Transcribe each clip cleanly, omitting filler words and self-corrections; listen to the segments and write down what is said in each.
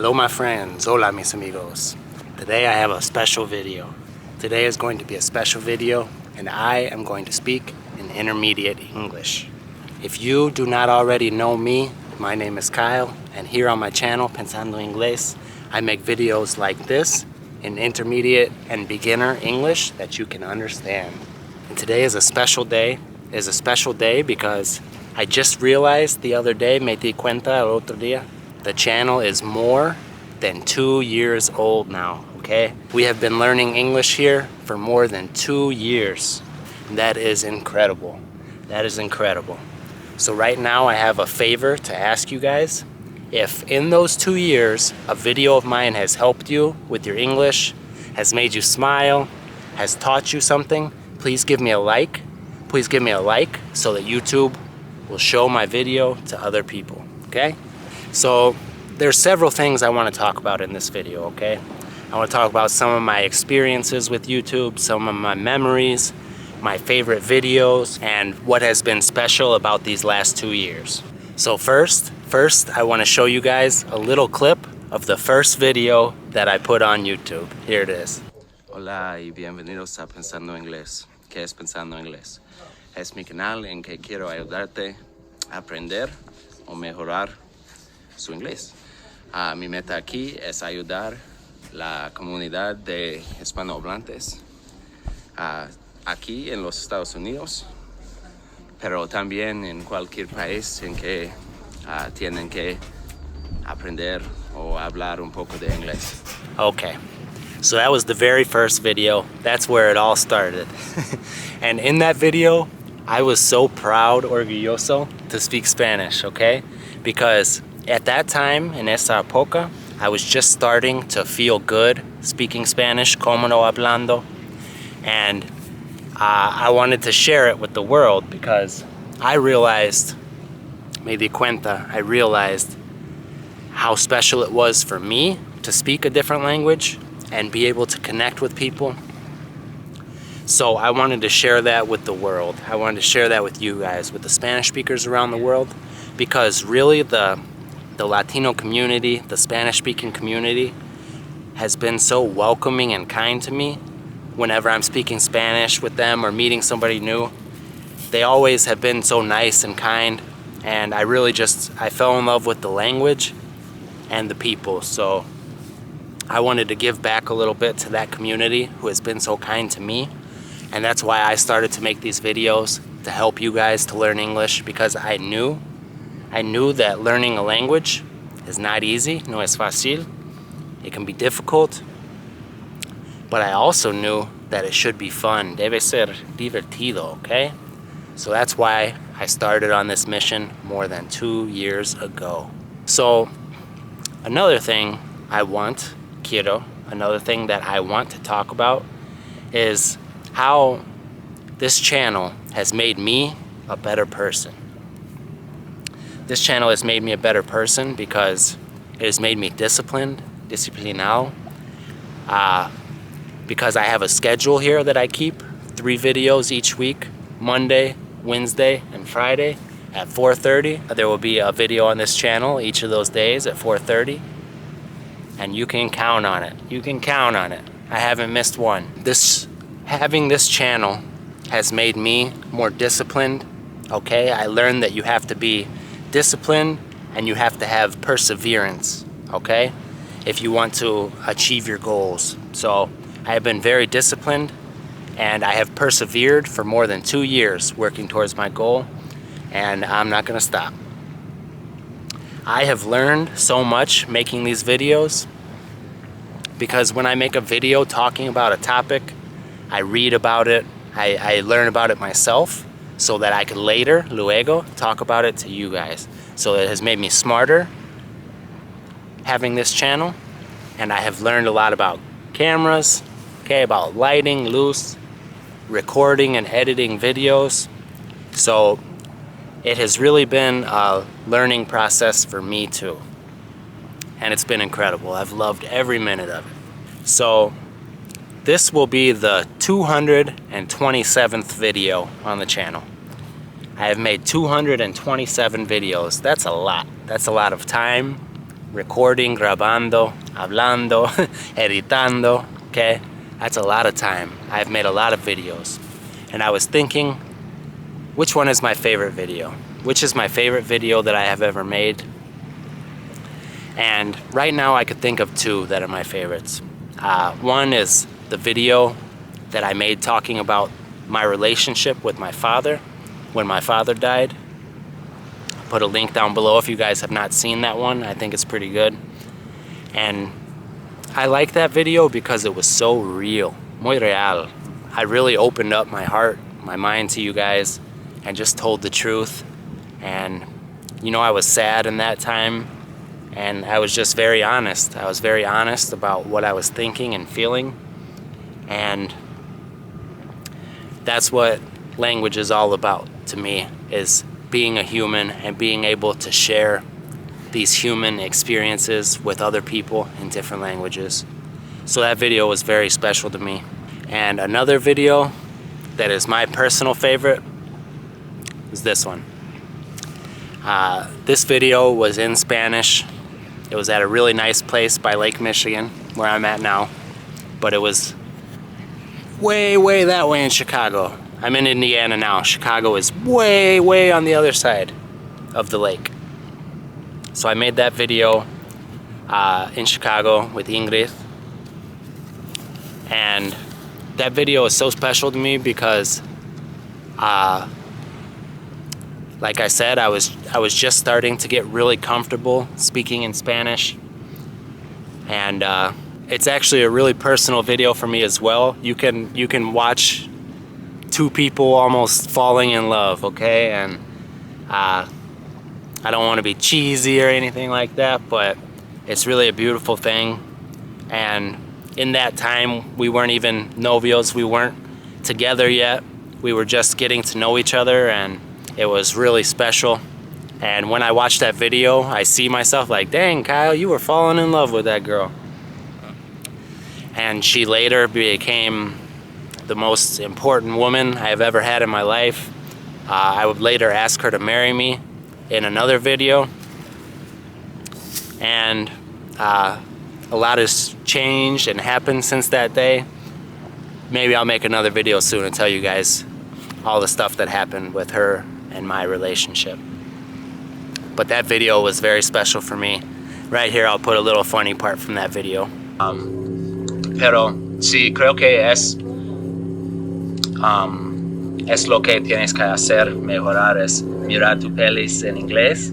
Hello my friends, hola mis amigos. Today I have a special video. Today is going to be a special video and I am going to speak in intermediate English. If you do not already know me, my name is Kyle and here on my channel, Pensando Inglés, I make videos like this in intermediate and beginner English that you can understand. And today is a special day. It is a special day because I just realized the other day, me di cuenta el otro día, the channel is more than 2 years old now, okay? We have been learning English here for more than 2 years. That is incredible. That is incredible. So right now I have a favor to ask you guys. If in those 2 years, a video of mine has helped you with your English, has made you smile, has taught you something, please give me a like. Please give me a like so that YouTube will show my video to other people, okay? So there's several things I want to talk about in this video, okay? I want to talk about some of my experiences with YouTube, some of my memories, my favorite videos, and what has been special about these last 2 years. So first, I want to show you guys a little clip of the first video that I put on YouTube. Here it is. Hola y bienvenidos a Pensando Inglés. ¿Qué es Pensando Inglés? Es mi canal en que quiero ayudarte a aprender o mejorar su inglés. Mi meta aquí es ayudar la comunidad de hispanohablantes aquí en los Estados Unidos, pero también en cualquier país en que tienen que aprender o hablar un poco de inglés. Okay, so that was the very first video. That's where it all started. And in that video, I was so proud, orgulloso, to speak Spanish, okay? Because at that time, en esa época, I was just starting to feel good speaking Spanish, cómodo hablando, and I wanted to share it with the world because I realized, me di cuenta, I realized how special it was for me to speak a different language and be able to connect with people. So I wanted to share that with the world. I wanted to share that with you guys, with the Spanish speakers around the world, because really the Latino community, the Spanish-speaking community, has been so welcoming and kind to me whenever I'm speaking Spanish with them or meeting somebody new. They always have been so nice and kind, and I fell in love with the language and the people. So I wanted to give back a little bit to that community who has been so kind to me. And that's why I started to make these videos to help you guys to learn English, because I knew that learning a language is not easy, no es fácil. It can be difficult, but I also knew that it should be fun. Debe ser divertido, okay? So that's why I started on this mission more than 2 years ago. So another thing that I want to talk about is how this channel has made me a better person. This channel has made me a better person because it has made me disciplinado, because I have a schedule here that I keep, 3 videos each week, Monday, Wednesday, and Friday at 4:30. There will be a video on this channel each of those days at 4:30, and you can count on it. You can count on it. I haven't missed one. Having this channel has made me more disciplined, okay? I learned that you have to be disciplined and you have to have perseverance, okay? If you want to achieve your goals. So I have been very disciplined and I have persevered for more than 2 years working towards my goal, and I'm not gonna stop. I have learned so much making these videos because when I make a video talking about a topic, I read about it, I learn about it myself so that I could luego, talk about it to you guys. So it has made me smarter having this channel, and I have learned a lot about cameras, okay, about lighting, luz, recording and editing videos. So it has really been a learning process for me too. And it's been incredible. I've loved every minute of it. So this will be the 227th video on the channel. I have made 227 videos. That's a lot. That's a lot of time. recording, grabando, hablando, editando, okay? That's a lot of time. I've made a lot of videos. And I was thinking, which one is my favorite video? Which is my favorite video that I have ever made? And right now I could think of two that are my favorites. One is the video that I made talking about my relationship with my father when my father died. I'll put a link down below if you guys have not seen that one. I think it's pretty good. And I like that video because it was so real, muy real. I really opened up my heart, my mind to you guys and just told the truth. And you know, I was sad in that time and I was just very honest. I was very honest about what I was thinking and feeling. And that's what language is all about to me, is being a human and being able to share these human experiences with other people in different languages. So that video was very special to me. And another video that is my personal favorite is this one. This video was in Spanish. It was at a really nice place by Lake Michigan, where I'm at now. But it was way that way in Chicago. I'm in Indiana now. Chicago is way on the other side of the lake. So I made that video in Chicago with Ingrith. And that video is so special to me because like I said, I was just starting to get really comfortable speaking in Spanish. And it's actually a really personal video for me as well. You can watch two people almost falling in love, okay? And I don't want to be cheesy or anything like that, but it's really a beautiful thing. And in that time, we weren't even novios. We weren't together yet. We were just getting to know each other, and it was really special. And when I watched that video, I see myself like, dang, Kyle, you were falling in love with that girl. And she later became the most important woman I have ever had in my life. I would later ask her to marry me in another video. And a lot has changed and happened since that day. Maybe I'll make another video soon and tell you guys all the stuff that happened with her and my relationship. But that video was very special for me. Right here I'll put a little funny part from that video. Pero sí, creo que es lo que tienes que hacer, mejorar, es mirar tu pelis en inglés.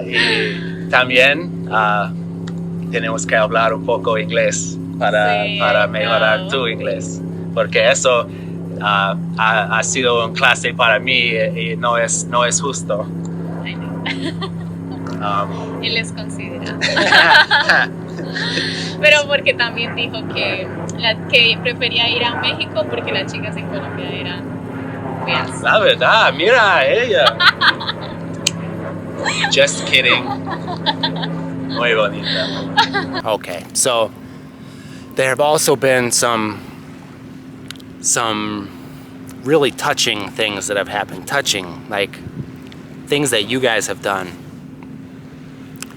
Y también tenemos que hablar un poco inglés para mejorar tu inglés, porque eso ha sido una clase para mí y no es justo. Él les considera. Pero porque también dijo que prefería ir a México porque las chicas en Colombia eran feas. La verdad, mira a ella. Just kidding. Muy bonita. Okay, so there have also been some really touching things that have happened. Touching, like things that you guys have done.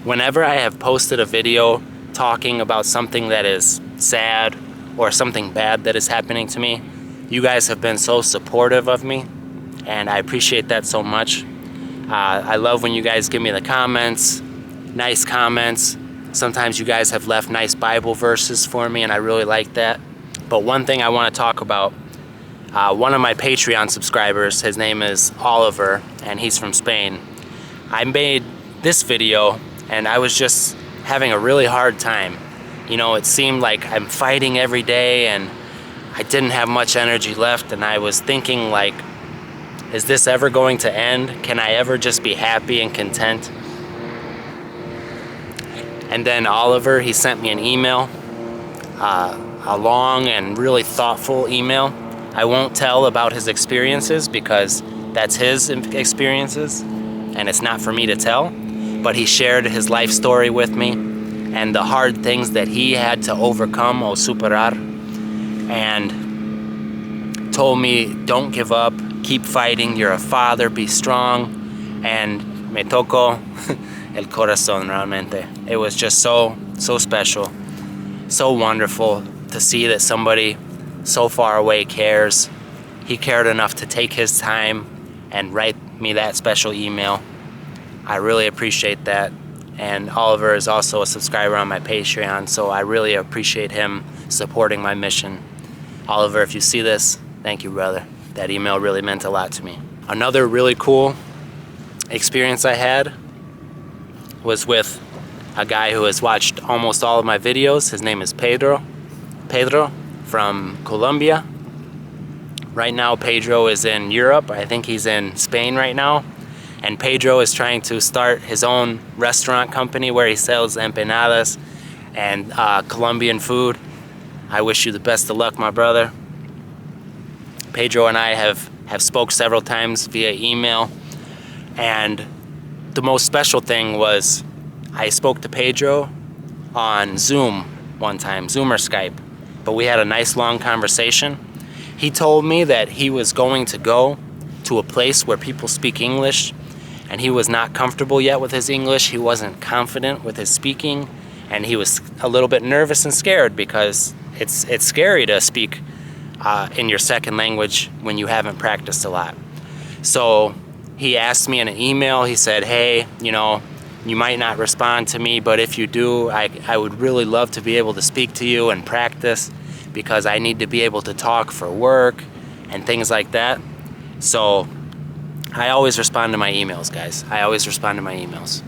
Whenever I have posted a video talking about something that is sad or something bad that is happening to me, you guys have been so supportive of me, and I appreciate that so much. I love when you guys give me the comments, nice comments. Sometimes you guys have left nice Bible verses for me, and I really like that. But one thing I want to talk about, one of my Patreon subscribers, his name is Oliver, and he's from Spain. I made this video, and I was just having a really hard time. You know, it seemed like I'm fighting every day, and I didn't have much energy left, and I was thinking like, is this ever going to end? Can I ever just be happy and content? And then Oliver, he sent me an email, a long and really thoughtful email. I won't tell about his experiences because that's his experiences and it's not for me to tell. But he shared his life story with me and the hard things that he had to overcome or superar, and told me, don't give up, keep fighting, you're a father, be strong. And me tocó el corazón realmente. It was just so special, so wonderful to see that somebody so far away cares. He cared enough to take his time and write me that special email. I really appreciate that. And Oliver is also a subscriber on my Patreon, so I really appreciate him supporting my mission. Oliver, if you see this, thank you, brother. That email really meant a lot to me. Another really cool experience I had was with a guy who has watched almost all of my videos. His name is Pedro from Colombia. Right now, Pedro is in Europe. I think he's in Spain right now. And Pedro is trying to start his own restaurant company where he sells empanadas and Colombian food. I wish you the best of luck, my brother. Pedro and I have spoke several times via email. And the most special thing was I spoke to Pedro on Zoom one time, Zoom or Skype. But we had a nice long conversation. He told me that he was going to go to a place where people speak English, and he was not comfortable yet with his English. He wasn't confident with his speaking, and he was a little bit nervous and scared because it's scary to speak in your second language when you haven't practiced a lot. So he asked me in an email, he said, hey, you might not respond to me, but if you do, I would really love to be able to speak to you and practice because I need to be able to talk for work and things like that. So I always respond to my emails, guys. I always respond to my emails.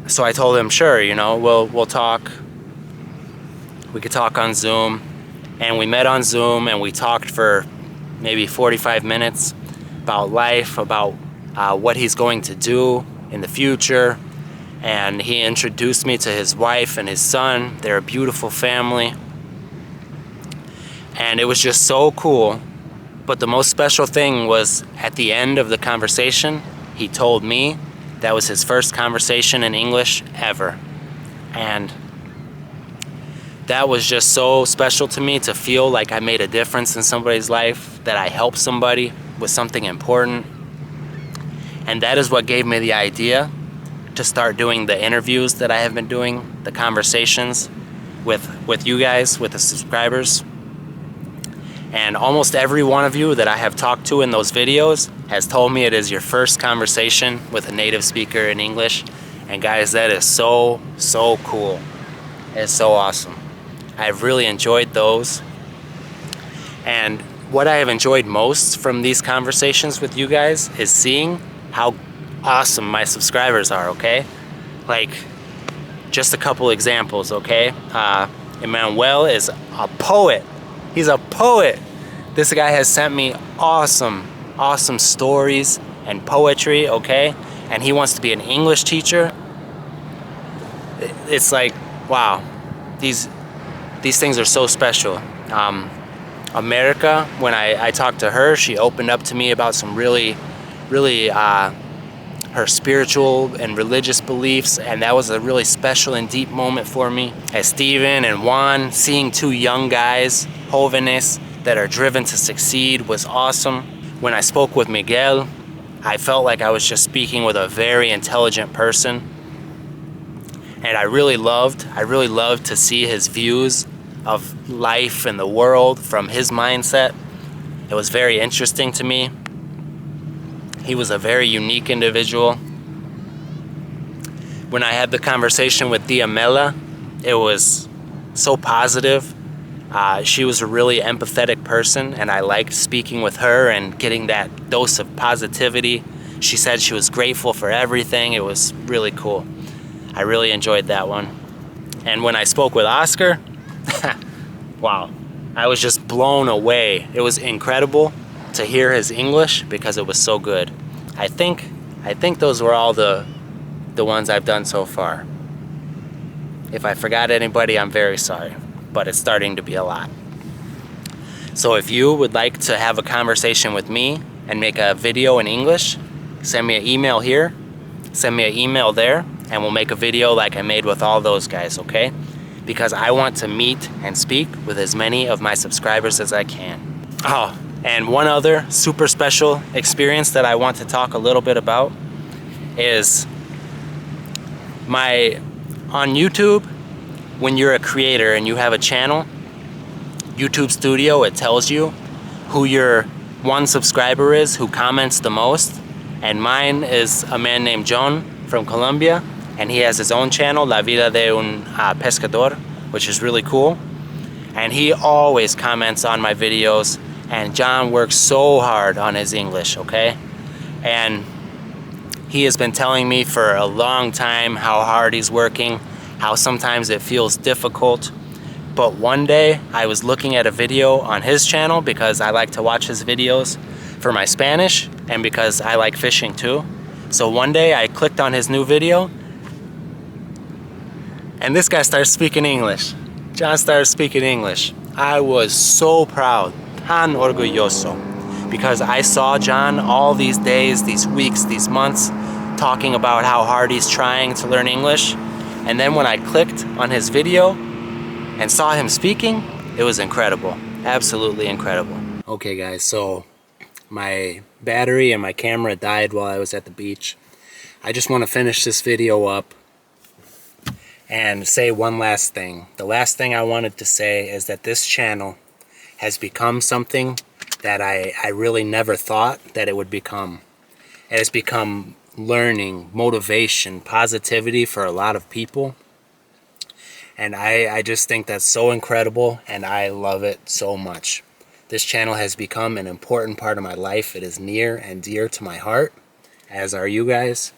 So I told him, sure, we'll talk. We could talk on Zoom. And we met on Zoom and we talked for maybe 45 minutes about life, about what he's going to do in the future. And he introduced me to his wife and his son. They're a beautiful family. And it was just so cool. But the most special thing was at the end of the conversation, he told me that was his first conversation in English ever. And that was just so special to me to feel like I made a difference in somebody's life, that I helped somebody with something important. And that is what gave me the idea to start doing the interviews that I have been doing, the conversations with you guys, with the subscribers. And almost every one of you that I have talked to in those videos has told me it is your first conversation with a native speaker in English. And guys, that is so cool. It's so awesome. I've really enjoyed those. And what I have enjoyed most from these conversations with you guys is seeing how awesome my subscribers are, okay? Like, just a couple examples, okay? Emmanuel is a poet. He's a poet. This guy has sent me awesome stories and poetry, okay? And he wants to be an English teacher. It's like, wow, these things are so special. America, when I talked to her, she opened up to me about some really her spiritual and religious beliefs, and that was a really special and deep moment for me. As Steven and Juan, seeing two young guys, jóvenes, that are driven to succeed was awesome. When I spoke with Miguel, I felt like I was just speaking with a very intelligent person. And I really loved to see his views of life and the world from his mindset. It was very interesting to me. He was a very unique individual. When I had the conversation with Diamela, it was so positive. She was a really empathetic person, and I liked speaking with her and getting that dose of positivity. She said she was grateful for everything. It was really cool. I really enjoyed that one. And when I spoke with Oscar, wow, I was just blown away. It was incredible to hear his English because it was so good. I think those were all the ones I've done so far. If I forgot anybody, I'm very sorry, but it's starting to be a lot. So if you would like to have a conversation with me and make a video in English, send me an email here, send me an email there, and we'll make a video like I made with all those guys, okay? Because I want to meet and speak with as many of my subscribers as I can. Oh, and one other super special experience that I want to talk a little bit about is on YouTube, when you're a creator and you have a channel, YouTube Studio, it tells you who your one subscriber is, who comments the most. And mine is a man named John from Colombia, and he has his own channel, La Vida de un Pescador, which is really cool. And he always comments on my videos, and John works so hard on his English, okay? And he has been telling me for a long time how hard he's working, how sometimes it feels difficult. But one day I was looking at a video on his channel because I like to watch his videos for my Spanish and because I like fishing too. So one day I clicked on his new video and this guy started speaking English. John started speaking English. I was so proud, tan orgulloso, because I saw John all these days, these weeks, these months, talking about how hard he's trying to learn English. And then when I clicked on his video and saw him speaking, it was incredible. Absolutely incredible. Okay guys, so my battery and my camera died while I was at the beach. I just want to finish this video up and say one last thing. The last thing I wanted to say is that this channel has become something that I really never thought that it would become. It has become learning, motivation, positivity for a lot of people. And I just think that's so incredible, and I love it so much. This channel has become an important part of my life. It is near and dear to my heart, as are you guys.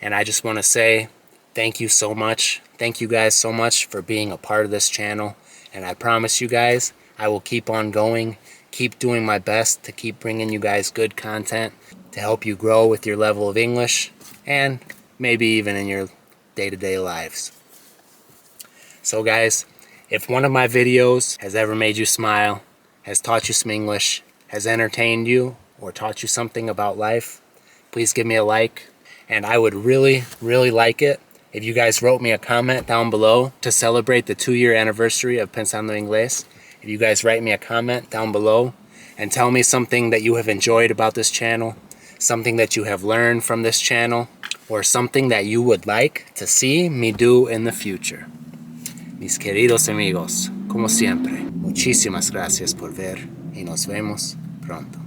And I just want to say thank you so much. Thank you guys so much for being a part of this channel. And I promise you guys, I will keep on going, keep doing my best to keep bringing you guys good content to help you grow with your level of English and maybe even in your day-to-day lives. So guys, if one of my videos has ever made you smile, has taught you some English, has entertained you, or taught you something about life, please give me a like. And I would really, really like it if you guys wrote me a comment down below to celebrate the 2-year anniversary of Pensando Inglés. If you guys write me a comment down below and tell me something that you have enjoyed about this channel, something that you have learned from this channel, or something that you would like to see me do in the future. Mis queridos amigos, como siempre, muchísimas gracias por ver y nos vemos pronto.